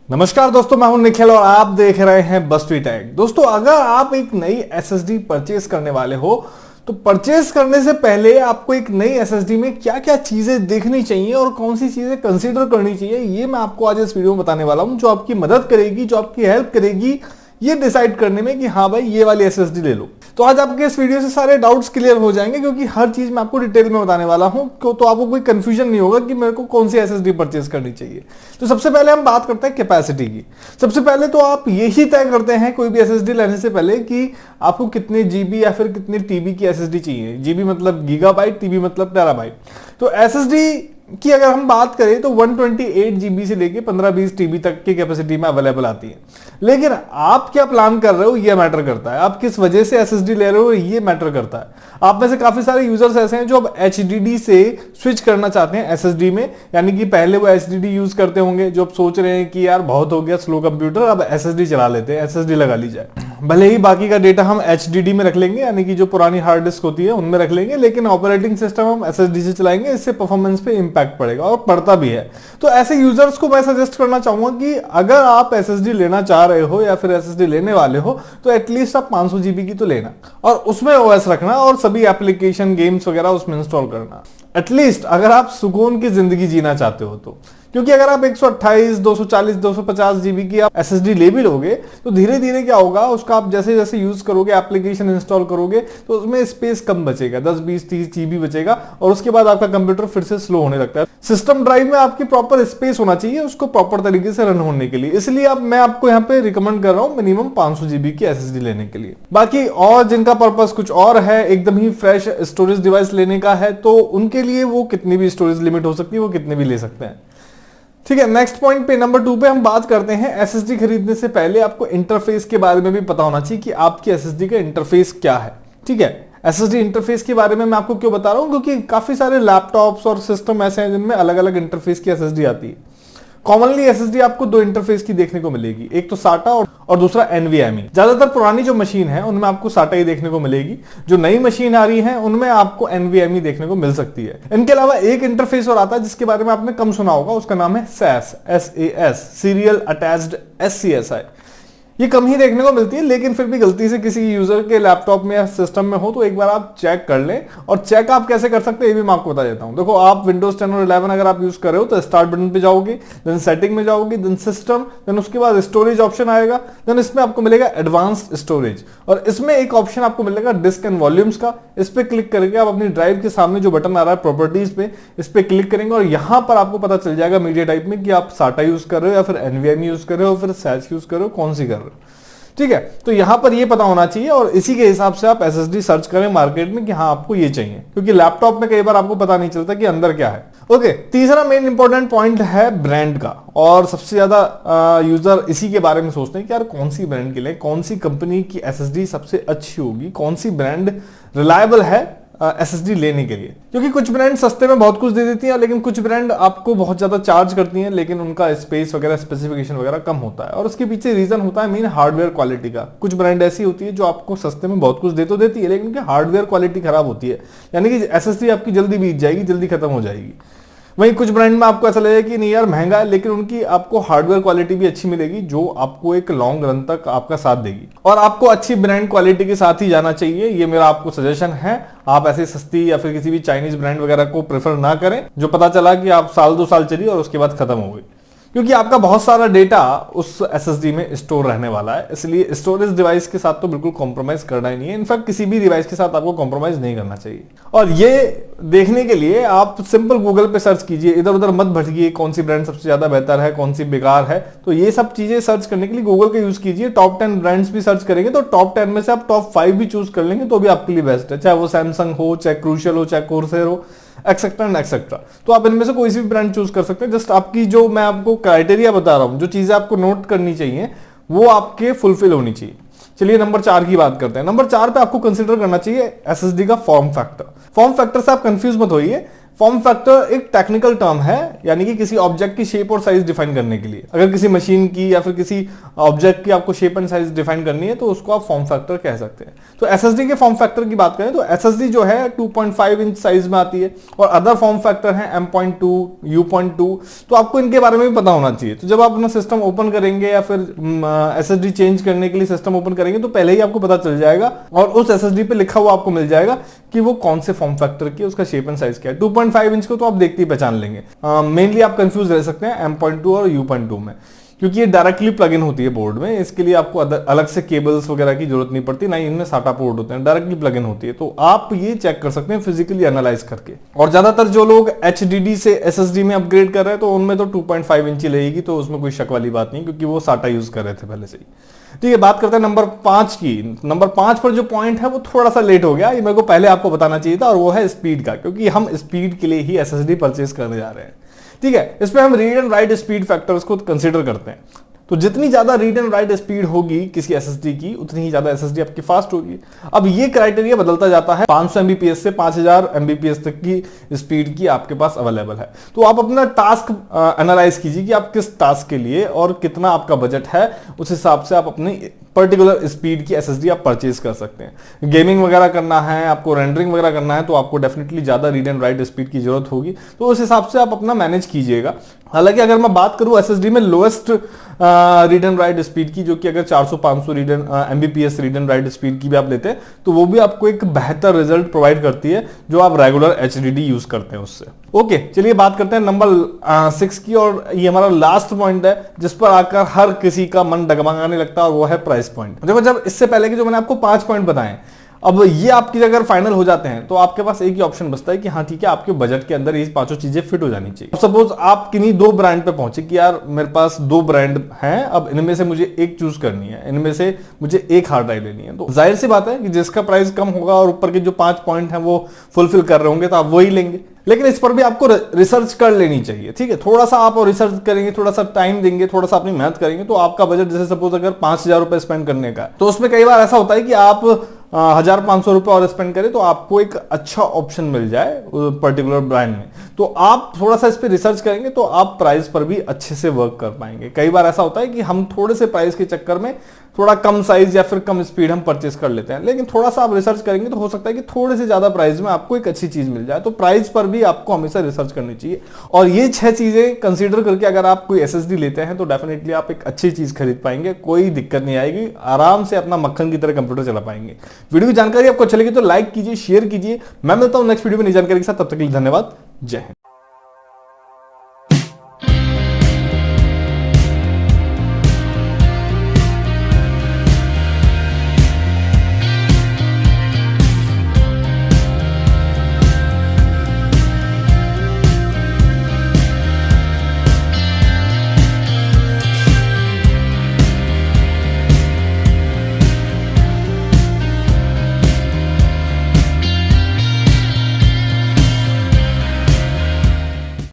नमस्कार दोस्तों, मैं हूं निखिल और आप देख रहे हैं बस्टी टैग। दोस्तों, अगर आप एक नई एसएसडी परचेस करने वाले हो तो परचेस करने से पहले आपको एक नई एसएसडी में क्या क्या चीजें देखनी चाहिए और कौन सी चीजें कंसीडर करनी चाहिए, ये मैं आपको आज इस वीडियो में बताने वाला हूं, जो आपकी मदद करेगी, जो आपकी हेल्प करेगी ये डिसाइड करने में कि हाँ भाई ये वाली एसएसडी ले लो। तो आज आपके इस वीडियो से सारे डाउट्स क्लियर हो जाएंगे, क्योंकि हर चीज मैं आपको डिटेल में बताने वाला हूं, तो आपको कोई कंफ्यूजन नहीं होगा कि मेरे को कौन सी एसएसडी परचेस करनी चाहिए। तो सबसे पहले हम बात करते हैं कैपेसिटी की। सबसे पहले तो आप यही तय करते हैं कोई भी एसएसडी लेने से पहले कि आपको कितने जीबी या फिर कितने टीबी की एसएसडी चाहिए। जीबी मतलब गीगाबाइट, टीबी मतलब टेराबाइट। तो एसएसडी की अगर हम बात करें तो 128 जीबी से लेके 15-20 टीबी तक की कैपेसिटी में अवेलेबल आती है। लेकिन आप क्या प्लान कर रहे हो ये मैटर करता है, आप किस वजह से एसएसडी ले रहे हो ये मैटर करता है। आप में से काफी सारे यूजर्स ऐसे हैं जो अब एचडीडी से स्विच करना चाहते हैं एसएसडी में, यानी कि पहले वो एचडीडी यूज करते होंगे, जो अब सोच रहे हैं कि यार बहुत हो गया स्लो कंप्यूटर, अब एसएसडी चला लेते हैं, एसएसडी लगा ली जाए। भले ही बाकी का डेटा हम एचडीडी में रख लेंगे, यानी कि जो पुरानी हार्ड डिस्क होती है उनमें रख लेंगे, लेकिन ऑपरेटिंग सिस्टम हम एसएसडी से चलाएंगे, इससे परफॉर्मेंस पे इंपैक्ट पड़ेगा और पड़ता भी है। तो ऐसे यूजर्स को मैं सजेस्ट करना चाहूंगा कि अगर आप एसएसडी लेना चाह रहे हो या फिर एसएसडी लेने वाले हो तो एटलीस्ट आप 500 जीबी की तो लेना, और उसमें ओएस रखना और सभी एप्लीकेशन गेम्स वगैरह उसमें इंस्टॉल करना, एटलीस्ट अगर आप सुकून की जिंदगी जीना चाहते हो तो। क्योंकि अगर आप 128, 240, 250 जीबी की आप एसएसडी ले भी लोगे तो धीरे धीरे क्या होगा, उसका आप जैसे जैसे यूज करोगे, एप्लीकेशन इंस्टॉल करोगे तो उसमें स्पेस कम बचेगा, 10, 20, 30 जीबी बचेगा, और उसके बाद आपका कंप्यूटर फिर से स्लो होने लगता है। सिस्टम ड्राइव में आपकी प्रॉपर स्पेस होना चाहिए उसको प्रॉपर तरीके से रन होने के लिए, इसलिए अब मैं आपको यहाँ पे रिकमेंड कर रहा हूँ मिनिमम 500 जीबी की एसएसडी लेने के लिए। बाकी और जिनका पर्पस कुछ और है, एकदम ही फ्रेश स्टोरेज डिवाइस लेने का है, तो उनके लिए वो कितनी भी स्टोरेज लिमिट हो सकती है, वो कितने भी ले सकते हैं। ठीक है, नेक्स्ट पॉइंट पे, नंबर 2 पे हम बात करते हैं एसएसडी खरीदने से पहले आपको इंटरफेस के बारे में भी पता होना चाहिए कि आपकी एसएसडी का इंटरफेस क्या है। ठीक है, एसएसडी इंटरफेस के बारे में मैं आपको क्यों बता रहा हूं, क्योंकि काफी सारे लैपटॉप्स और सिस्टम ऐसे हैं जिनमें अलग अलग इंटरफेस की एसएसडी आती है। कॉमनली एसएसडी आपको 2 इंटरफेस की देखने को मिलेगी, एक तो साटा और दूसरा एनवीएमई। ज्यादातर पुरानी जो मशीन है उनमें आपको साटा ही देखने को मिलेगी, जो नई मशीन आ रही है उनमें आपको एनवीएमई देखने को मिल सकती है। इनके अलावा एक इंटरफेस और आता है जिसके बारे में आपने कम सुना होगा, उसका नाम है SAS, सीरियल अटैच्ड SCSI। ये कम ही देखने को मिलती है, लेकिन फिर भी गलती से किसी यूजर के लैपटॉप में या सिस्टम में हो तो एक बार आप चेक कर लें। और चेक आप कैसे कर सकते हैं ये भी मैं आपको बता देता हूं। देखो, आप विंडोज 10 और 11 अगर आप यूज कर रहे हो तो स्टार्ट बटन पे जाओगे, देन सेटिंग में जाओगे, देन सिस्टम, देन उसके बाद स्टोरेज ऑप्शन आएगा, देन इसमें आपको मिलेगा एडवांस्ड स्टोरेज, और इसमें एक ऑप्शन आपको मिलेगा डिस्क एंड वॉल्यूम्स का। इस पे क्लिक करके आप अपनी ड्राइव के सामने जो बटन आ रहा है प्रॉपर्टीज पे, इस पे क्लिक करेंगे और यहां पर आपको पता चल जाएगा मीडिया टाइप में कि आप साटा यूज कर रहे हो या फिर एनवीएमई यूज कर रहे हो, फिर SAS यूज कर रहे हो, कौन सी कर रहे हो। ठीक है, तो यहां पर ये पता होना चाहिए और इसी के हिसाब से आप एसएसडी सर्च करें मार्केट में कि हाँ आपको ये चाहिए, क्योंकि लैपटॉप में कई बार आपको पता नहीं चलता कि अंदर क्या है। ओके, तीसरा मेन इंपॉर्टेंट पॉइंट है ब्रांड का, और सबसे ज्यादा यूजर इसी के बारे में सोचते हैं कि यार कौन सी ब्रांड के लिए, कौन सी कंपनी की एसएसडी सबसे अच्छी होगी, कौन सी ब्रांड रिलायबल है एसएसडी लेने के लिए। क्योंकि कुछ ब्रांड सस्ते में बहुत कुछ दे देती हैं, लेकिन कुछ ब्रांड आपको बहुत ज्यादा चार्ज करती हैं, लेकिन उनका स्पेस वगैरह, स्पेसिफिकेशन वगैरह कम होता है, और उसके पीछे रीजन होता है मेन हार्डवेयर क्वालिटी का। कुछ ब्रांड ऐसी होती है जो आपको सस्ते में बहुत कुछ दे तो देती है, लेकिन उनकी हार्डवेयर क्वालिटी खराब होती है, यानी कि एसएसडी आपकी जल्दी बीत जाएगी, जल्दी खत्म हो जाएगी। वहीं कुछ ब्रांड में आपको ऐसा लगेगा कि नहीं यार महंगा है, लेकिन उनकी आपको हार्डवेयर क्वालिटी भी अच्छी मिलेगी, जो आपको एक लॉन्ग रन तक आपका साथ देगी। और आपको अच्छी ब्रांड क्वालिटी के साथ ही जाना चाहिए, ये मेरा आपको सजेशन है। आप ऐसे सस्ती या फिर किसी भी चाइनीज ब्रांड वगैरह को प्रेफर ना करें, जो पता चला कि आप 1-2 साल चली और उसके बाद खत्म हो गई, क्योंकि आपका बहुत सारा डेटा उस एसएसडी में स्टोर रहने वाला है। इसलिए स्टोरेज डिवाइस के साथ तो बिल्कुल कॉम्प्रोमाइज करना ही नहीं है, इनफैक्ट किसी भी डिवाइस के साथ आपको कॉम्प्रोमाइज नहीं करना चाहिए। और ये देखने के लिए आप सिंपल गूगल पे सर्च कीजिए, इधर उधर मत भटकिए कौन सी ब्रांड सबसे ज्यादा बेहतर है, कौन सी बेकार है। तो ये सब चीजें सर्च करने के लिए गूगल का यूज कीजिए। टॉप 10 ब्रांड्स भी सर्च करेंगे तो टॉप 10 में से आप टॉप 5 भी चूज कर लेंगे तो भी आपके लिए बेस्ट है, चाहे वो सैमसंग हो, चाहे क्रूशियल हो, चाहे कोर्सेर हो, एक्सेट्रा एंड एक्सेट्रा। तो आप इनमें से कोई सी भी ब्रांड चूज कर सकते हैं। जस्ट आपकी जो मैं आपको क्राइटेरिया बता रहा हूं, जो चीजें आपको नोट करनी चाहिए वो आपके फुलफिल होनी चाहिए। चलिए नंबर 4 की बात करते हैं। नंबर 4 पे आपको कंसीडर करना चाहिए एसएसडी का फॉर्म फैक्टर। फॉर्म फैक्टर से आप कंफ्यूज मत होइए, फॉर्म फैक्टर एक टेक्निकल टर्म है, यानी कि किसी ऑब्जेक्ट की शेप और साइज डिफाइन करने के लिए। अगर किसी मशीन की या फिर किसी ऑब्जेक्ट की आपको शेप एंड साइज डिफाइन करनी है तो उसको आप फॉर्म फैक्टर कह सकते हैं। तो एसएसडी के फॉर्म फैक्टर की बात करें तो एसएसडी जो है 2.5 इंच साइज में आती है, और अदर फॉर्म फैक्टर है M.2, U.2। तो आपको इनके बारे में भी पता होना चाहिए। तो जब आप अपना सिस्टम ओपन करेंगे या फिर एसएसडी चेंज करने के लिए सिस्टम ओपन करेंगे तो पहले ही आपको पता चल जाएगा और उस एसएसडी पे लिखा हुआ आपको मिल जाएगा कि वो कौन से फॉर्म फैक्टर की, उसका शेप एंड साइज क्या है। 2.5 इंच को तो आप देखते ही पहचान लेंगे। मेनली आप कंफ्यूज रह सकते हैं M.2 और U.2 में, क्योंकि ये डायरेक्टली प्लग इन होती है बोर्ड में। इसके लिए आपको अलग से केबल्स वगैरह की जरूरत नहीं पड़ती, ना ही इनमें साटा पोर्ट होते हैं, डायरेक्टली प्लग इन होती है। तो आप ये चेक कर सकते हैं फिजिकली एनालाइज करके। और ज्यादातर जो लोग HDD से SSD में अपग्रेड कर रहे हैं तो उनमें तो 2.5 इंच ही लगेगी, तो उसमें कोई शक वाली बात नहीं, क्योंकि वो साटा यूज कर रहे थे पहले से ही। ठीक है, बात करते हैं नंबर 5 की। नंबर 5 पर जो पॉइंट है वो थोड़ा सा लेट हो गया, ये मेरे को पहले आपको बताना चाहिए था, और वो है स्पीड का, क्योंकि हम स्पीड के लिए ही SSD परचेज करने जा रहे हैं। ठीक है, इसमें हम read and right speed factors को कंसीडर करते हैं। तो जितनी ज्यादा रीड एंड राइट स्पीड होगी किसी एसएसडी की, उतनी ही ज्यादा एसएसडी आपकी फास्ट होगी। अब ये क्राइटेरिया बदलता जाता है, 500 एमबीपीएस से 5000 एमबीपीएस तक की स्पीड की आपके पास अवेलेबल है। तो आप अपना टास्क एनालाइज कीजिए कि आप किस टास्क के लिए और कितना आपका बजट है, उस हिसाब से आप अपनी पर्टिकुलर स्पीड की एसएसडी आप परचेज कर सकते हैं। गेमिंग वगैरह करना है, आपको रेंडरिंग वगैरह करना है, तो आपको डेफिनेटली ज्यादा रीड एंड राइट स्पीड की जरूरत होगी, तो उस हिसाब से आप अपना मैनेज कीजिएगा। हालांकि अगर मैं बात करूं एसएसडी में lowest read and right speed की, जो कि अगर 400-500 read and Mbps read and right speed की भी आप लेते हैं तो वो भी आपको एक बेहतर रिजल्ट प्रोवाइड करती है जो आप रेगुलर एचडीडी यूज करते हैं उससे। ओके, चलिए बात करते हैं नंबर 6 की, और ये हमारा लास्ट पॉइंट है जिस पर आकर हर किसी का मन डगमगाने लगता है, और वो है प्राइस पॉइंट। देखो, जब इससे पहले के जो मैंने आपको 5 पॉइंट बताए, अब ये आपकी अगर फाइनल हो जाते हैं तो आपके पास एक ही ऑप्शन बचता है कि हाँ ठीक है, आपके बजट के अंदर ये पांचों चीजें फिट हो जानी चाहिए। सपोज आप किन्हीं 2 ब्रांड पे पहुंचे कि यार मेरे पास 2 ब्रांड हैं, अब इनमें से मुझे एक चूज करनी है, इनमें से मुझे एक हार्ड ड्राइव लेनी है। तो जाहिर सी बात है कि जिसका प्राइस कम होगा और ऊपर के जो 5 पॉइंट हैं वो फुलफिल कर रहे होंगे तो आप वही लेंगे। लेकिन इस पर भी आपको रिसर्च कर लेनी चाहिए। ठीक है, थोड़ा सा आप और रिसर्च करेंगे, थोड़ा सा टाइम देंगे, थोड़ा सा अपनी मेहनत करेंगे, तो आपका बजट जैसे सपोज अगर 5000 रुपए स्पेंड करने का, तो उसमें कई बार ऐसा होता है कि आप 1500 रुपए और स्पेंड करें तो आपको एक अच्छा ऑप्शन मिल जाए पर्टिकुलर ब्रांड में। तो आप थोड़ा सा इस पर रिसर्च करेंगे तो आप प्राइस पर भी अच्छे से वर्क कर पाएंगे। कई बार ऐसा होता है कि हम थोड़े से प्राइस के चक्कर में थोड़ा कम साइज या फिर कम स्पीड हम परचेस कर लेते हैं, लेकिन थोड़ा सा आप रिसर्च करेंगे तो हो सकता है कि थोड़े से ज्यादा प्राइस में आपको एक अच्छी चीज मिल जाए। तो प्राइस पर भी आपको हमेशा रिसर्च करनी चाहिए, और ये 6 चीजें कंसीडर करके अगर आप कोई एसएसडी लेते हैं तो डेफिनेटली आप एक अच्छी चीज खरीद पाएंगे, कोई दिक्कत नहीं आएगी, आराम से अपना मक्खन की तरह कंप्यूटर चला पाएंगे। वीडियो की जानकारी आपको अच्छी लगी तो लाइक कीजिए, शेयर कीजिए। मैं मिलता हूं नेक्स्ट वीडियो में नई जानकारी के साथ, तब तक के लिए धन्यवाद। जय हिंद।